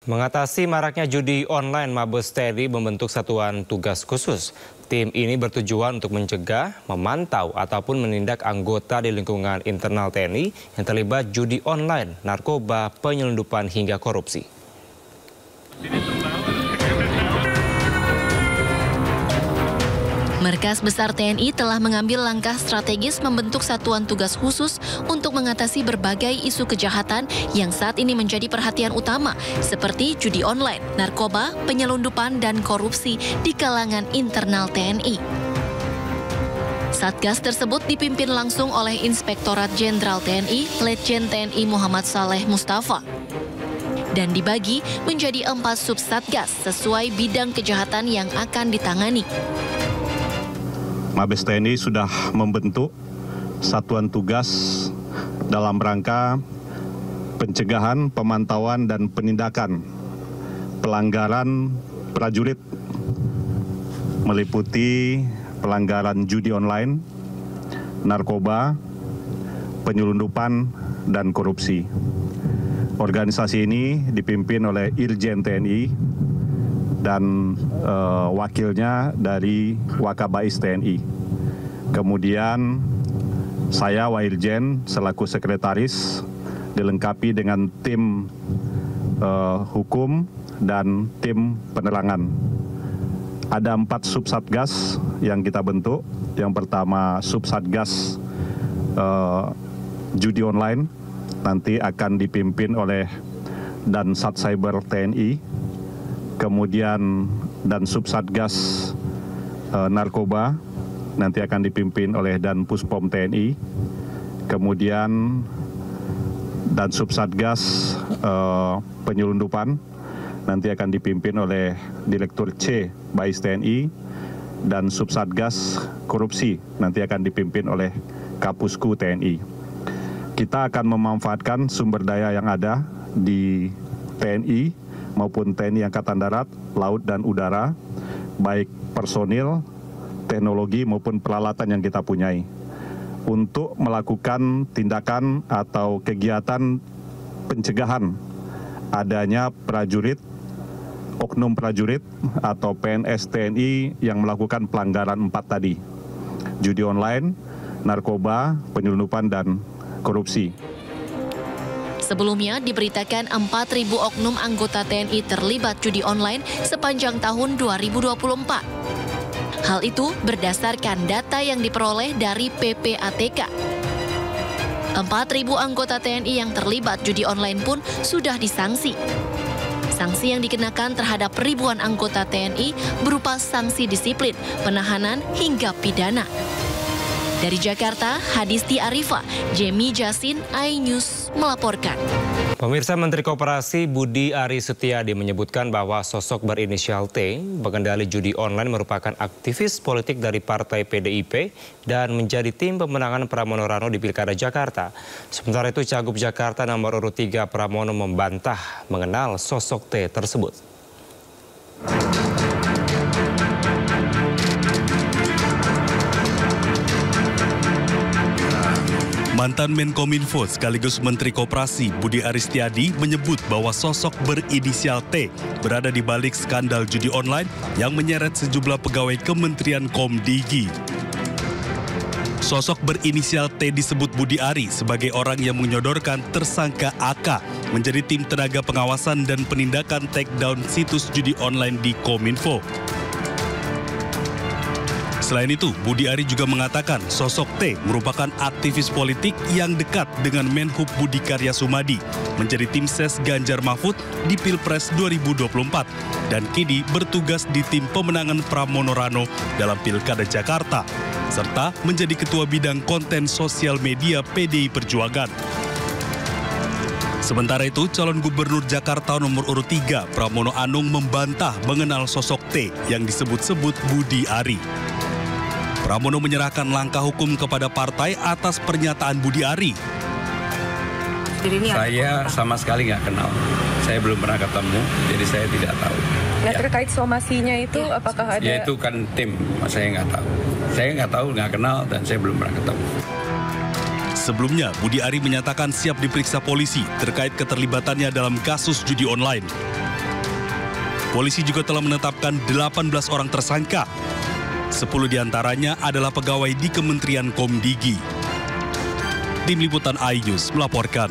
Mengatasi maraknya judi online, Mabes TNI membentuk satuan tugas khusus. Tim ini bertujuan untuk mencegah, memantau, ataupun menindak anggota di lingkungan internal TNI yang terlibat judi online, narkoba, penyelundupan, hingga korupsi. Markas Besar TNI telah mengambil langkah strategis membentuk satuan tugas khusus untuk mengatasi berbagai isu kejahatan yang saat ini menjadi perhatian utama, seperti judi online, narkoba, penyelundupan, dan korupsi di kalangan internal TNI. Satgas tersebut dipimpin langsung oleh Inspektorat Jenderal TNI, Letjen TNI Muhammad Saleh Mustafa, dan dibagi menjadi 4 subsatgas sesuai bidang kejahatan yang akan ditangani. Mabes TNI sudah membentuk satuan tugas dalam rangka pencegahan, pemantauan, dan penindakan pelanggaran prajurit, meliputi pelanggaran judi online, narkoba, penyelundupan, dan korupsi. Organisasi ini dipimpin oleh Irjen TNI dan wakilnya dari Wakabais TNI. Kemudian saya Wairjen selaku sekretaris dilengkapi dengan tim hukum dan tim penerangan. Ada 4 subsatgas yang kita bentuk. Yang pertama subsatgas judi online, nanti akan dipimpin oleh Dansat Cyber TNI. Kemudian dan subsatgas narkoba nanti akan dipimpin oleh Dan Puspom TNI. Kemudian dan subsatgas penyelundupan nanti akan dipimpin oleh Direktur C Bais TNI, dan subsatgas korupsi nanti akan dipimpin oleh Kapusku TNI. Kita akan memanfaatkan sumber daya yang ada di TNI maupun TNI Angkatan Darat, Laut, dan Udara, baik personil, teknologi, maupun peralatan yang kita punyai, untuk melakukan tindakan atau kegiatan pencegahan adanya prajurit, oknum prajurit, atau PNS TNI yang melakukan pelanggaran 4 tadi, judi online, narkoba, penyelundupan, dan korupsi. Sebelumnya diberitakan 4.000 oknum anggota TNI terlibat judi online sepanjang tahun 2024. Hal itu berdasarkan data yang diperoleh dari PPATK. 4.000 anggota TNI yang terlibat judi online pun sudah disanksi. Sanksi yang dikenakan terhadap ribuan anggota TNI berupa sanksi disiplin, penahanan, hingga pidana. Dari Jakarta, Hadisti Arifah, Jemi Jasin, iNews melaporkan. Pemirsa, Menteri Koperasi Budi Aris Setiadi menyebutkan bahwa sosok berinisial T, pengendali judi online, merupakan aktivis politik dari Partai PDIP dan menjadi tim pemenangan Pramono Rano di Pilkada Jakarta. Sementara itu, Cagup Jakarta nomor urut 3 Pramono membantah mengenal sosok T tersebut. Mantan Menkominfo sekaligus Menteri Koperasi Budi Aris Setiadi menyebut bahwa sosok berinisial T berada di balik skandal judi online yang menyeret sejumlah pegawai Kementerian Komdigi. Sosok berinisial T disebut Budi Aris sebagai orang yang menyodorkan tersangka AK menjadi tim tenaga pengawasan dan penindakan takedown situs judi online di Kominfo. Selain itu, Budi Ari juga mengatakan sosok T merupakan aktivis politik yang dekat dengan Menhub Budi Karya Sumadi, menjadi tim ses Ganjar Mahfud di Pilpres 2024, dan kini bertugas di tim pemenangan Pramono Rano dalam Pilkada Jakarta, serta menjadi ketua bidang konten sosial media PDI Perjuangan. Sementara itu, calon gubernur Jakarta nomor urut 3 Pramono Anung membantah mengenal sosok T yang disebut-sebut Budi Ari. Pramono menyerahkan langkah hukum kepada partai atas pernyataan Budi Ari. Saya sama sekali nggak kenal. Saya belum pernah ketemu, jadi saya tidak tahu. Nah, terkait somasinya itu, apakah ada? Ya itu kan tim, saya nggak tahu. Saya nggak tahu, nggak kenal, dan saya belum pernah ketemu. Sebelumnya, Budi Ari menyatakan siap diperiksa polisi terkait keterlibatannya dalam kasus judi online. Polisi juga telah menetapkan 18 orang tersangka. 10 diantaranya adalah pegawai di Kementerian Komdigi. Tim Liputan iNews melaporkan.